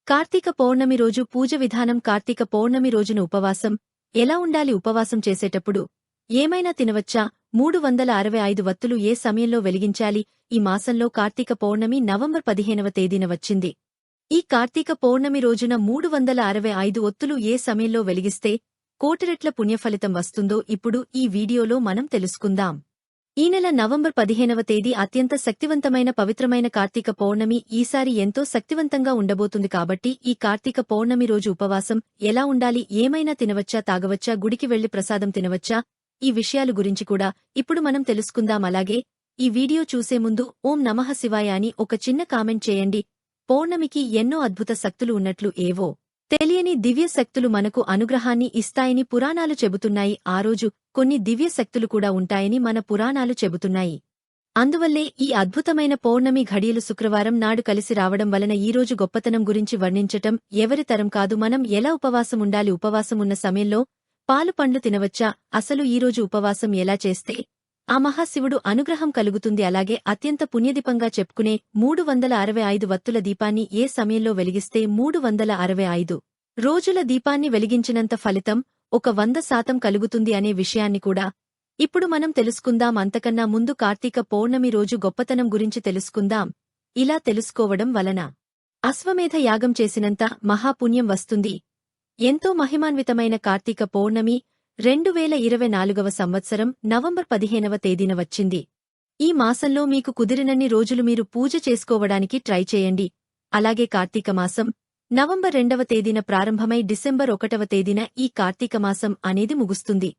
కార్తీక పౌర్ణమి రోజు పూజ విధానం. కార్తీక పౌర్ణమి రోజున ఉపవాసం ఎలా ఉండాలి? ఉపవాసం చేసేటప్పుడు ఏమైనా తినవచ్చా? 365 వత్తులు ఏ సమయంలో వెలిగించాలి? ఈ మాసంలో కార్తీక పౌర్ణమి నవంబర్ 15వ తేదీన వచ్చింది. ఈ కార్తీక పౌర్ణమి రోజున 365 ఒత్తులు ఏ సమయంలో వెలిగిస్తే కోటిరెట్ల పుణ్యఫలితం వస్తుందో ఇప్పుడు ఈ వీడియోలో మనం తెలుసుకుందాం. ఈ నెల నవంబర్ 15వ తేదీ అత్యంత శక్తివంతమైన పవిత్రమైన కార్తీక పౌర్ణమి. ఈసారి ఎంతో శక్తివంతంగా ఉండబోతుంది కాబట్టి ఈ కార్తీక పౌర్ణమి రోజు ఉపవాసం ఎలా ఉండాలి? ఏమైనా తినవచ్చా? తాగవచ్చా? గుడికి వెళ్లి ప్రసాదం తినవచ్చా? ఈ విషయాలు గురించి కూడా ఇప్పుడు మనం తెలుసుకుందాం. అలాగే ఈ వీడియో చూసే ముందు ఓం నమః శివాయ అని ఒక చిన్న కామెంట్ చేయండి. పౌర్ణమికి ఎన్నో అద్భుత శక్తులు ఉన్నట్లు ఏవో తెలియని దివ్య శక్తులు మనకు అనుగ్రహాన్ని ఇస్తాయని పురాణాలు చెబుతున్నాయి. ఆ రోజు కొన్ని దివ్య శక్తులు కూడా ఉంటాయని మన పురాణాలు చెబుతున్నాయి. అందువల్లే ఈ అద్భుతమైన పౌర్ణమి ఘడియలు శుక్రవారం నాడు కలిసి రావడం వలన ఈరోజు గొప్పతనం గురించి వర్ణించటం ఎవరి తరం కాదు. మనం ఎలా ఉపవాసం ఉండాలి? ఉపవాసం ఉన్న సమయంలో పాలు పండ్లు తినవచ్చా? అసలు ఈరోజు ఉపవాసం ఎలా చేస్తే ఆ మహాశివుడు అనుగ్రహం కలుగుతుంది? అలాగే అత్యంత పుణ్యదీపంగా చెప్పుకునే 365 వత్తుల దీపాన్ని ఏ సమయంలో వెలిగిస్తే 365 రోజుల దీపాన్ని వెలిగించినంత ఫలితం 100% కలుగుతుంది అనే విషయాన్ని కూడా ఇప్పుడు మనం తెలుసుకుందాం. అంతకన్నా ముందు కార్తీక పౌర్ణమి రోజు గొప్పతనం గురించి తెలుసుకుందాం. ఇలా తెలుసుకోవడం వలన అశ్వమేధ యాగం చేసినంత మహాపుణ్యం వస్తుంది. ఎంతో మహిమాన్వితమైన కార్తీక పౌర్ణమి 2024వ సంవత్సరం నవంబర్ 15వ తేదీన వచ్చింది. ఈ మాసంలో మీకు కుదిరినన్ని రోజులు మీరు పూజ చేసుకోవడానికి ట్రై చేయండి. అలాగే కార్తీక మాసం నవంబర్ 2వ తేదీన ప్రారంభమై డిసెంబర్ 1వ తేదీన ఈ కార్తీక మాసం అనేది ముగుస్తుంది.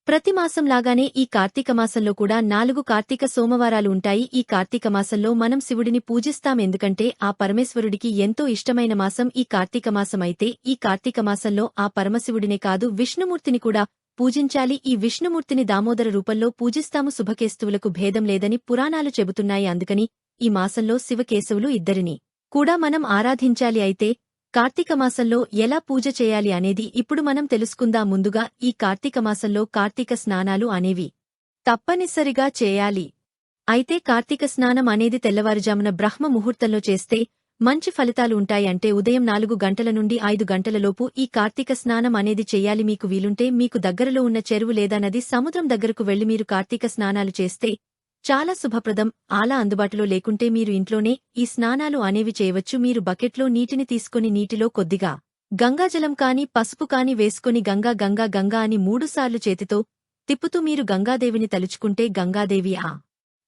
ప్రతి మాసంలాగానే ఈ కార్తీక మాసంలో కూడా 4 కార్తీక సోమవారాలు ఉంటాయి. ఈ కార్తీక మాసంలో మనం శివుడిని పూజిస్తాం. ఎందుకంటే ఆ పరమేశ్వరుడికి ఎంతో ఇష్టమైన మాసం ఈ కార్తీక మాసం. అయితే ఈ కార్తీక మాసంలో ఆ పరమశివుడినే కాదు విష్ణుమూర్తిని కూడా పూజించాలి. ఈ విష్ణుమూర్తిని దామోదర రూపంలో పూజిస్తాము. శుభకేస్తువులకు భేదం లేదని పురాణాలు చెబుతున్నాయి. అందుకని ఈ మాసంలో శివకేశవులు ఇద్దరిని కూడా మనం ఆరాధించాలి. అయితే కార్తీక మాసంలో ఎలా పూజ చేయాలి అనేది ఇప్పుడు మనం తెలుసుకుందాం. ముందుగా ఈ కార్తీక మాసంలో కార్తీక స్నానాలు అనేవి తప్పనిసరిగా చేయాలి. అయితే కార్తీక స్నానం అనేది తెల్లవారుజామున బ్రహ్మ ముహూర్తంలో చేస్తే మంచి ఫలితాలు ఉంటాయి. అంటే ఉదయం 4 గంటల నుండి 5 గంటలలోపు ఈ కార్తీక స్నానం అనేది చెయ్యాలి. మీకు వీలుంటే మీకు దగ్గరలో ఉన్న చెరువు లేదా నది, సముద్రం దగ్గరకు వెళ్లి మీరు కార్తీక స్నానాలు చేస్తే చాలా శుభప్రదం. అలా అందుబాటులో లేకుంటే మీరు ఇంట్లోనే ఈ స్నానాలు అనేవి చేయవచ్చు. మీరు బకెట్లో నీటిని తీసుకుని నీటిలో కొద్దిగా గంగాజలం కాని పసుపు కాని వేసుకుని గంగా గంగా గంగా అని 3 సార్లు చేతితో తిప్పుతూ మీరు గంగాదేవిని తలుచుకుంటే గంగాదేవి ఆ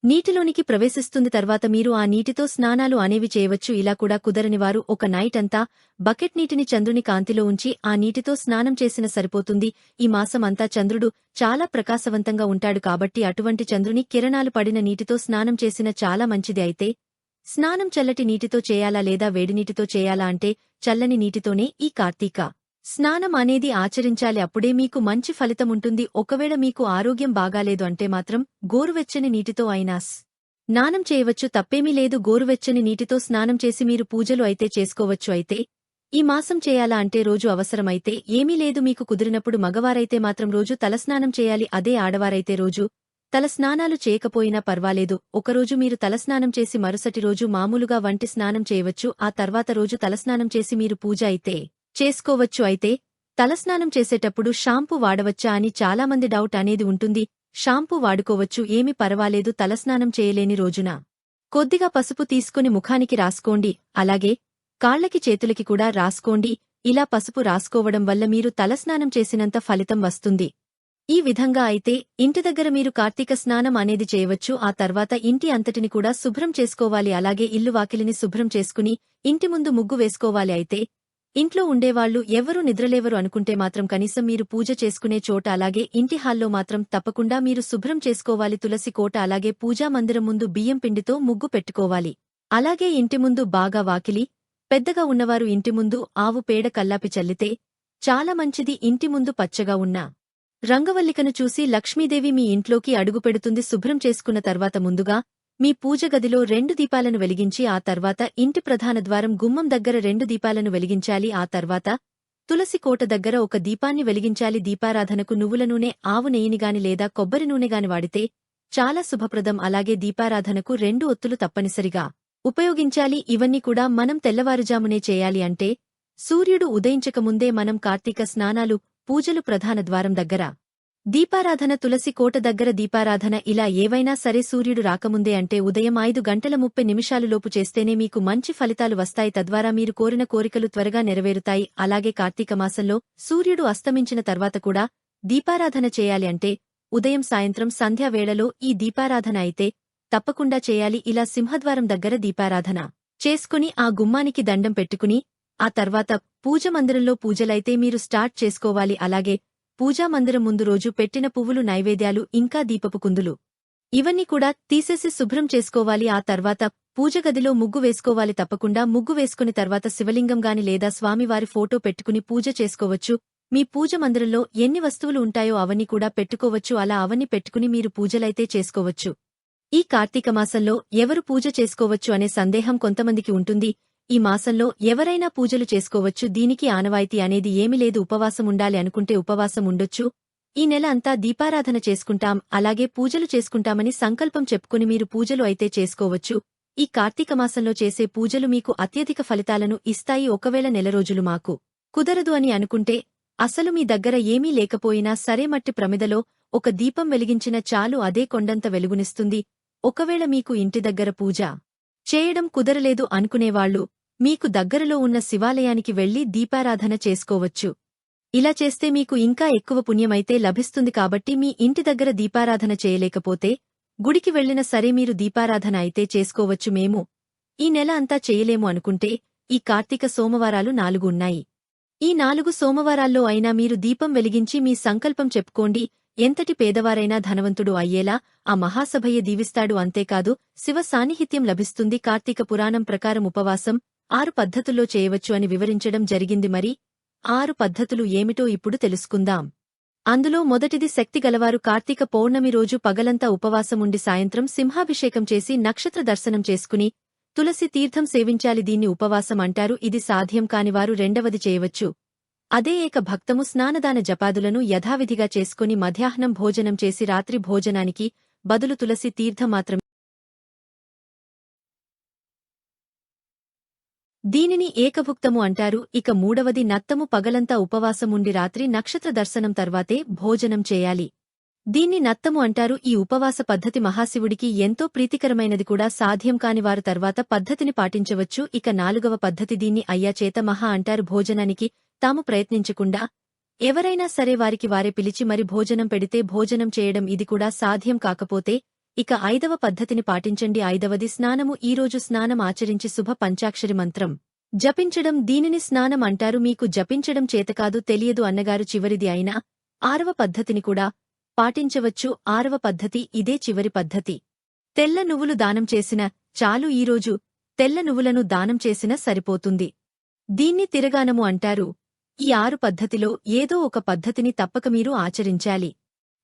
నీటిలోనికి ప్రవేశిస్తుంది. తర్వాత మీరు ఆ నీటితో స్నానాలు అనేవి చేయవచ్చు. ఇలా కూడా కుదరనివారు ఒక నైట్ అంతా బకెట్ నీటిని చంద్రుని కాంతిలో ఉంచి ఆ నీటితో స్నానం చేసిన సరిపోతుంది. ఈ మాసం అంతా చంద్రుడు చాలా ప్రకాశవంతంగా ఉంటాడు కాబట్టి అటువంటి చంద్రుని కిరణాలు పడిన నీటితో స్నానం చేసిన చాలా మంచిది. అయితే స్నానం చల్లటి నీటితో చేయాలా లేదా వేడినీటితో చేయాలా అంటే చల్లని నీటితోనే ఈ కార్తీక స్నానం అనేది ఆచరించాలి. అప్పుడే మీకు మంచి ఫలితముంటుంది. ఒకవేళ మీకు ఆరోగ్యం బాగాలేదు అంటే మాత్రం గోరువెచ్చని నీటితో అయినా స్నానం చేయవచ్చు. తప్పేమీ లేదు. గోరువెచ్చని నీటితో స్నానం చేసి మీరు పూజలు అయితే చేసుకోవచ్చు. అయితే ఈ మాసం చేయాలా అంటే రోజు అవసరమైతే ఏమీ లేదు. మీకు కుదిరినప్పుడు మగవారైతే మాత్రం రోజు తలస్నానం చేయాలి. అదే ఆడవారైతే రోజు తలస్నానాలు చేయకపోయినా పర్వాలేదు. ఒకరోజు మీరు తలస్నానం చేసి మరుసటి రోజు మామూలుగా వంటి స్నానం చేయవచ్చు. ఆ తర్వాత రోజు తలస్నానం చేసి మీరు పూజ అయితే చేసుకోవచ్చు. అయితే తలస్నానం చేసేటప్పుడు షాంపూ వాడవచ్చా అని చాలామంది డౌట్ అనేది ఉంటుంది. షాంపూ వాడుకోవచ్చు, ఏమీ పర్వాలేదు. తలస్నానం చేయలేని రోజున కొద్దిగా పసుపు తీసుకుని ముఖానికి రాసుకోండి. అలాగే కాళ్లకి చేతులకి కూడా రాసుకోండి. ఇలా పసుపు రాసుకోవడం వల్ల మీరు తలస్నానం చేసినంత ఫలితం వస్తుంది. ఈ విధంగా అయితే ఇంటి దగ్గర మీరు కార్తీక స్నానం అనేది చేయవచ్చు. ఆ తర్వాత ఇంటి అంతటిని కూడా శుభ్రం చేసుకోవాలి. అలాగే ఇల్లు వాకిలిని శుభ్రం చేసుకుని ఇంటి ముందు ముగ్గు వేసుకోవాలి. అయితే ఇంట్లో ఉండేవాళ్లు ఎవరూ నిద్రలేవరు అనుకుంటే మాత్రం కనీసం మీరు పూజ చేసుకునే చోట అలాగే ఇంటి హాల్లో మాత్రం తప్పకుండా మీరు శుభ్రం చేసుకోవాలి. తులసి కోట అలాగే పూజా మందిరం ముందు బియ్యం పిండితో ముగ్గు పెట్టుకోవాలి. అలాగే ఇంటి ముందు బాగా వాకిలి పెద్దగా ఉన్నవారు ఇంటి ముందు ఆవు పేడ కల్లాపి చల్లితే చాలా మంచిది. ఇంటి ముందు పచ్చగా ఉన్న రంగవల్లికను చూసి లక్ష్మీదేవి మీ ఇంట్లోకి అడుగుపెడుతుంది. శుభ్రం చేసుకున్న తర్వాత ముందుగా మీ పూజ గదిలో 2 దీపాలను వెలిగించి ఆ తర్వాత ఇంటి ప్రధాన ద్వారం గుమ్మం దగ్గర 2 దీపాలను వెలిగించాలి. ఆ తర్వాత తులసి కోట దగ్గర ఒక దీపాన్ని వెలిగించాలి. దీపారాధనకు నువ్వుల నూనె, ఆవు నెయ్యినిగాని లేదా కొబ్బరి నూనెగాని వాడితే చాలా శుభప్రదం. అలాగే దీపారాధనకు 2 ఒత్తులు తప్పనిసరిగా ఉపయోగించాలి. ఇవన్నీ కూడా మనం తెల్లవారుజామునే చేయాలి. అంటే సూర్యుడు ఉదయించకముందే మనం కార్తీక స్నానాలు, పూజలు ప్రధాన ద్వారం దగ్గర దీపారాధన, తులసి కోట దగ్గర దీపారాధన, ఇలా ఏవైనా సరే సూర్యుడు రాకముందే అంటే ఉదయం 5:30 చేస్తేనే మీకు మంచి ఫలితాలు వస్తాయి. తద్వారా మీరు కోరిన కోరికలు త్వరగా నెరవేరుతాయి. అలాగే కార్తీక మాసంలో సూర్యుడు అస్తమించిన తర్వాత కూడా దీపారాధన చేయాలి అంటే ఉదయం, సాయంత్రం, సంధ్యా వేళలో ఈ దీపారాధన అయితే తప్పకుండా చేయాలి. ఇలా సింహద్వారం దగ్గర దీపారాధన చేసుకుని ఆ గుమ్మానికి దండం పెట్టుకుని ఆ తర్వాత పూజమందిరంలో పూజలైతే మీరు స్టార్ట్ చేసుకోవాలి. అలాగే పూజామందిరం ముందు రోజు పెట్టిన పువ్వులు, నైవేద్యాలు, ఇంకా దీపపు కుందులు ఇవన్నీ కూడా తీసేసి శుభ్రం చేసుకోవాలి. ఆ తర్వాత పూజగదిలో ముగ్గు వేసుకోవాలి. తప్పకుండా ముగ్గు వేసుకుని తర్వాత శివలింగం గాని లేదా స్వామివారి ఫోటో పెట్టుకుని పూజ చేసుకోవచ్చు. మీ పూజ మందిరంలో ఎన్ని వస్తువులు ఉంటాయో అవన్నీ కూడా పెట్టుకోవచ్చు. అలా అవన్నీ పెట్టుకుని మీరు పూజలైతే చేసుకోవచ్చు. ఈ కార్తీక మాసంలో ఎవరు పూజ చేసుకోవచ్చు అనే సందేహం కొంతమందికి ఉంటుంది. ఈ మాసంలో ఎవరైనా పూజలు చేసుకోవచ్చు. దీనికి ఆనవాయితీ అనేది ఏమీ లేదు. ఉపవాసం ఉండాలి అనుకుంటే ఉపవాసం ఉండొచ్చు. ఈ నెల అంతా దీపారాధన చేసుకుంటాం, అలాగే పూజలు చేసుకుంటామని సంకల్పం చెప్పుకుని మీరు పూజలు అయితే చేసుకోవచ్చు. ఈ కార్తీక మాసంలో చేసే పూజలు మీకు అత్యధిక ఫలితాలను ఇస్తాయి. ఒకవేళ నెల రోజులు మాకు కుదరదు అని అనుకుంటే, అసలు మీ దగ్గర ఏమీ లేకపోయినా సరే మట్టి ప్రమిదలో ఒక దీపం వెలిగించిన చాలు, అదే కొండంత వెలుగునిస్తుంది. ఒకవేళ మీకు ఇంటి దగ్గర పూజ చేయడం కుదరలేదు అనుకునేవాళ్లు మీకు దగ్గరలో ఉన్న శివాలయానికి వెళ్లి దీపారాధన చేసుకోవచ్చు. ఇలా చేస్తే మీకు ఇంకా ఎక్కువ పుణ్యమైతే లభిస్తుంది. కాబట్టి మీ ఇంటి దగ్గర దీపారాధన చేయలేకపోతే గుడికి వెళ్లిన సరే మీరు దీపారాధన అయితే చేసుకోవచ్చు. మేము ఈ నెల అంతా చేయలేము అనుకుంటే ఈ కార్తీక సోమవారాలు 4 ఉన్నాయి. ఈ 4 సోమవారాల్లో అయినా మీరు దీపం వెలిగించి మీ సంకల్పం చెప్పుకోండి. ఎంతటి పేదవారైనా ధనవంతుడు అయ్యేలా ఆ మహాసభయ్య దీవిస్తాడు. అంతేకాదు శివ సాన్నిహిత్యం లభిస్తుంది. కార్తీక పురాణం ప్రకారం ఉపవాసం 6 పద్ధతుల్లో చేయవచ్చు అని వివరించడం జరిగింది. మరి 6 పద్ధతులు ఏమిటో ఇప్పుడు తెలుసుకుందాం. అందులో మొదటిది శక్తిగలవారు కార్తీక పౌర్ణమి రోజు పగలంతా ఉపవాసముండి సాయంత్రం సింహాభిషేకం చేసి నక్షత్ర దర్శనం చేసుకుని తులసి తీర్థం సేవించాలి. దీన్ని ఉపవాసం అంటారు. ఇది సాధ్యం కానివారు రెండవది చేయవచ్చు. అదే ఏక భక్తము స్నానదాన జపాదులను యథావిధిగా చేసుకుని మధ్యాహ్నం భోజనం చేసి రాత్రి భోజనానికి బదులు తులసి తీర్థం మాత్రమే. దీనిని ఏకభుక్తము అంటారు. ఇక మూడవది నత్తము పగలంతా ఉపవాసముండి రాత్రి నక్షత్ర దర్శనం తర్వాతే భోజనం చేయాలి. దీన్ని నత్తము అంటారు. ఈ ఉపవాస పద్ధతి మహాశివుడికి ఎంతో ప్రీతికరమైనది కూడా. సాధ్యం కానివారు తర్వాత పద్ధతిని పాటించవచ్చు. ఇక నాలుగవ పద్ధతి, దీన్ని అయ్యా చేత మహా అంటారు. భోజనానికి తాము ప్రయత్నించకుండా ఎవరైనా సరే వారికి వారే పిలిచి మరి భోజనం పెడితే భోజనం చేయడం, ఇది కూడా సాధ్యం కాకపోతే ఇక 5వ పద్ధతిని పాటించండి. 5వది స్నానము. ఈరోజు స్నానం ఆచరించి శుభ పంచాక్షరి మంత్రం జపించడం. దీనిని స్నానం అంటారు. మీకు జపించడం చేతకాదు, తెలియదు అన్నగారు చివరిది అయినా 6వ పద్ధతిని కూడా పాటించవచ్చు. 6వ పద్ధతి ఇదే చివరి పద్ధతి. తెల్ల నువ్వులు దానం చేసిన చాలు. ఈరోజు తెల్ల నువ్వులను దానం చేసిన సరిపోతుంది. దీన్ని తిరగానము అంటారు. ఈ 6 పద్ధతిలో ఏదో ఒక పద్ధతిని తప్పక మీరు ఆచరించాలి.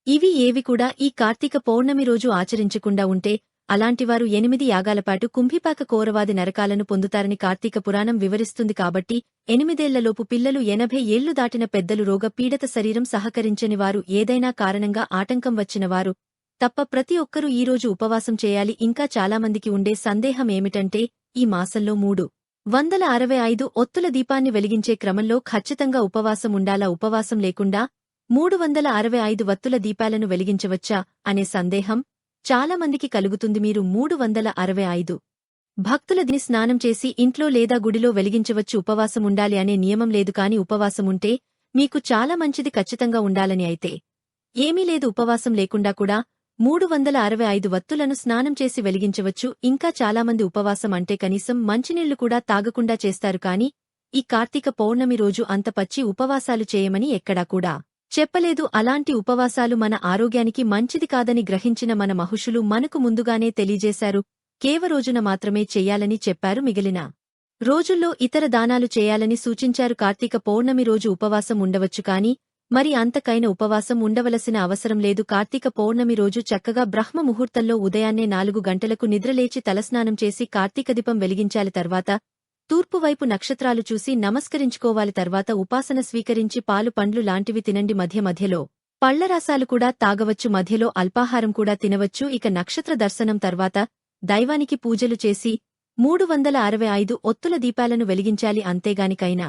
ఇవి ఏవి కూడా ఈ కార్తీక పౌర్ణమి రోజు ఆచరించకుండా ఉంటే అలాంటివారు 8 యాగాలపాటు కుంభిపాక కోరవాది నరకాలను పొందుతారని కార్తీక పురాణం వివరిస్తుంది. కాబట్టి 8ఏళ్లలోపు పిల్లలు, 80 ఏళ్లు దాటిన పెద్దలు, రోగ పీడిత శరీరం సహకరించని వారు, ఏదైనా కారణంగా ఆటంకం వచ్చినవారు తప్ప ప్రతి ఒక్కరూ ఈరోజు ఉపవాసం చేయాలి. ఇంకా చాలామందికి ఉండే సందేహం ఏమిటంటే ఈ మాసంలో 365 ఒత్తుల దీపాన్ని వెలిగించే క్రమంలో ఖచ్చితంగా ఉపవాసం ఉండాలా, ఉపవాసం లేకుండా 365 వత్తుల దీపాలను వెలిగించవచ్చా అనే సందేహం చాలామందికి కలుగుతుంది. మీరు 365 భక్తుల దిని స్నానం చేసి ఇంట్లో లేదా గుడిలో వెలిగించవచ్చు. ఉపవాసం ఉండాలి అనే నియమం లేదు. కాని ఉపవాసముంటే మీకు చాలా మంచిది. ఖచ్చితంగా ఉండాలని అయితే ఏమీ లేదు. ఉపవాసం లేకుండా కూడా 365 వత్తులను స్నానం చేసి వెలిగించవచ్చు. ఇంకా చాలామంది ఉపవాసం అంటే కనీసం మంచినీళ్లు కూడా తాగకుండా చేస్తారు. కాని ఈ కార్తీక పౌర్ణమి రోజు అంత పచ్చి ఉపవాసాలు చేయమని ఎక్కడా కూడా చెప్పలేదు. అలాంటి ఉపవాసాలు మన ఆరోగ్యానికి మంచిది కాదని గ్రహించిన మన మహర్షులు మనకు ముందుగానే తెలియజేశారు. రోజున మాత్రమే చెయ్యాలని చెప్పారు. మిగిలిన రోజుల్లో ఇతర దానాలు చేయాలని సూచించారు. కార్తీక పౌర్ణమి రోజు ఉపవాసం ఉండవచ్చు, కాని మరి అంతకైన ఉపవాసం ఉండవలసిన అవసరం లేదు. కార్తీక పౌర్ణమి రోజు చక్కగా బ్రహ్మ ముహూర్తంలో ఉదయాన్నే 4 గంటలకు నిద్రలేచి తలస్నానం చేసి కార్తీకదీపం వెలిగించాలి. తర్వాత తూర్పువైపు నక్షత్రాలు చూసి నమస్కరించుకోవాలి. తర్వాత ఉపాసన స్వీకరించి పాలు, పండ్లు లాంటివి తినండి. మధ్యలో పళ్లరసాలు కూడా తాగవచ్చు. మధ్యలో అల్పాహారం కూడా తినవచ్చు. ఇక నక్షత్ర దర్శనం తర్వాత దైవానికి పూజలు చేసి 365 ఒత్తుల దీపాలను వెలిగించాలి. అంతేగానికైనా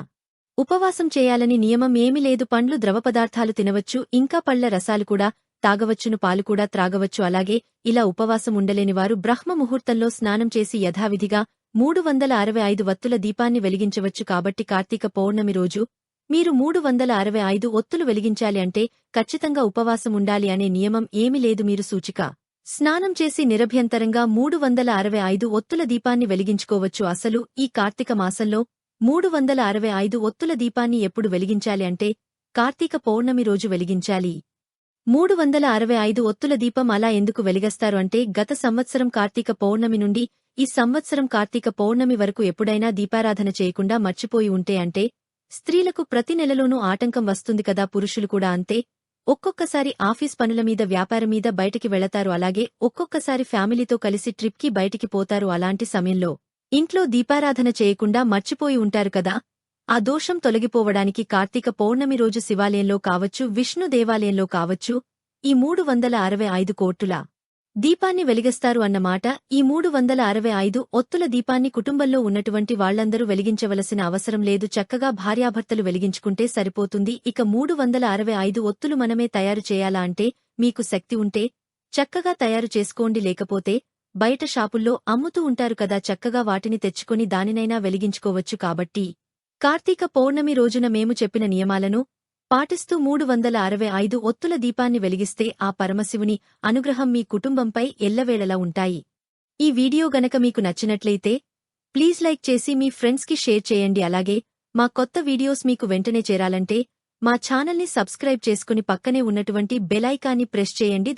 ఉపవాసం చేయాలని నియమం ఏమీ లేదు. పండ్లు, ద్రవ పదార్థాలు తినవచ్చు, ఇంకా పళ్ల రసాలు కూడా తాగవచ్చును, పాలు కూడా త్రాగవచ్చు. అలాగే ఇలా ఉపవాసం ఉండలేనివారు బ్రహ్మ ముహూర్తంలో స్నానం చేసి యథావిధిగా 365 వత్తుల దీపాన్ని వెలిగించవచ్చు. కాబట్టి కార్తీక పౌర్ణమి రోజు మీరు 365 ఒత్తులు వెలిగించాలి అంటే ఖచ్చితంగా ఉపవాసం ఉండాలి అనే నియమం ఏమీ లేదు. మీరు సూచిక స్నానం చేసి నిరభ్యంతరంగా 365 ఒత్తుల దీపాన్ని వెలిగించుకోవచ్చు. అసలు ఈ కార్తీక మాసంలో 365 ఒత్తుల దీపాన్ని ఎప్పుడు వెలిగించాలి అంటే కార్తీక పౌర్ణమి రోజు వెలిగించాలి. 365 ఒత్తుల దీపం అలా ఎందుకు వెలిగస్తారు అంటే గత సంవత్సరం కార్తీక పౌర్ణమి నుండి ఈ సంవత్సరం కార్తీక పౌర్ణమి వరకు ఎప్పుడైనా దీపారాధన చేయకుండా మర్చిపోయి ఉంటే అంటే స్త్రీలకు ప్రతి నెలలోనూ ఆటంకం వస్తుంది కదా, పురుషులు కూడా అంతే. ఒక్కొక్కసారి ఆఫీస్ పనుల మీద, వ్యాపారం మీద బయటికి వెళతారు. అలాగే ఒక్కొక్కసారి ఫ్యామిలీతో కలిసి ట్రిప్కి బయటికి పోతారు. అలాంటి సమయంలో ఇంట్లో దీపారాధన చేయకుండా మర్చిపోయి ఉంటారు కదా. ఆ దోషం తొలగిపోవడానికి కార్తీక పౌర్ణమి రోజు శివాలయంలో కావచ్చు, విష్ణు దేవాలయంలో కావచ్చు ఈ 365 కోట్టుల దీపాన్ని వెలిగిస్తారు అన్నమాట. ఈ 365 ఒత్తుల దీపాన్ని కుటుంబంలో ఉన్నటువంటి వాళ్లందరూ వెలిగించవలసిన అవసరం లేదు. చక్కగా భార్యాభర్తలు వెలిగించుకుంటే సరిపోతుంది. ఇక 365 ఒత్తులు మనమే తయారు చేయాలా అంటే మీకు శక్తి ఉంటే చక్కగా తయారు చేసుకోండి. లేకపోతే బయట షాపుల్లో అమ్ముతూ ఉంటారు కదా, చక్కగా వాటిని తెచ్చుకొని దానినైనా వెలిగించుకోవచ్చు. కాబట్టి కార్తీక పౌర్ణమి రోజున మేము చెప్పిన నియమాలను పాటిస్తూ 365 ఒత్తుల దీపాన్ని వెలిగిస్తే ఆ పరమశివుని అనుగ్రహం మీ కుటుంబంపై ఎల్లవేళలా ఉంటాయి. ఈ వీడియో గనక మీకు నచ్చినట్లయితే ప్లీజ్ లైక్ చేసి మీ ఫ్రెండ్స్కి షేర్ చేయండి. అలాగే మా కొత్త వీడియోస్ మీకు వెంటనే చేరాలంటే మా ఛానల్ని సబ్స్క్రైబ్ చేసుకుని పక్కనే ఉన్నటువంటి బెల్ ఐకాన్ని ప్రెస్ చేయండి.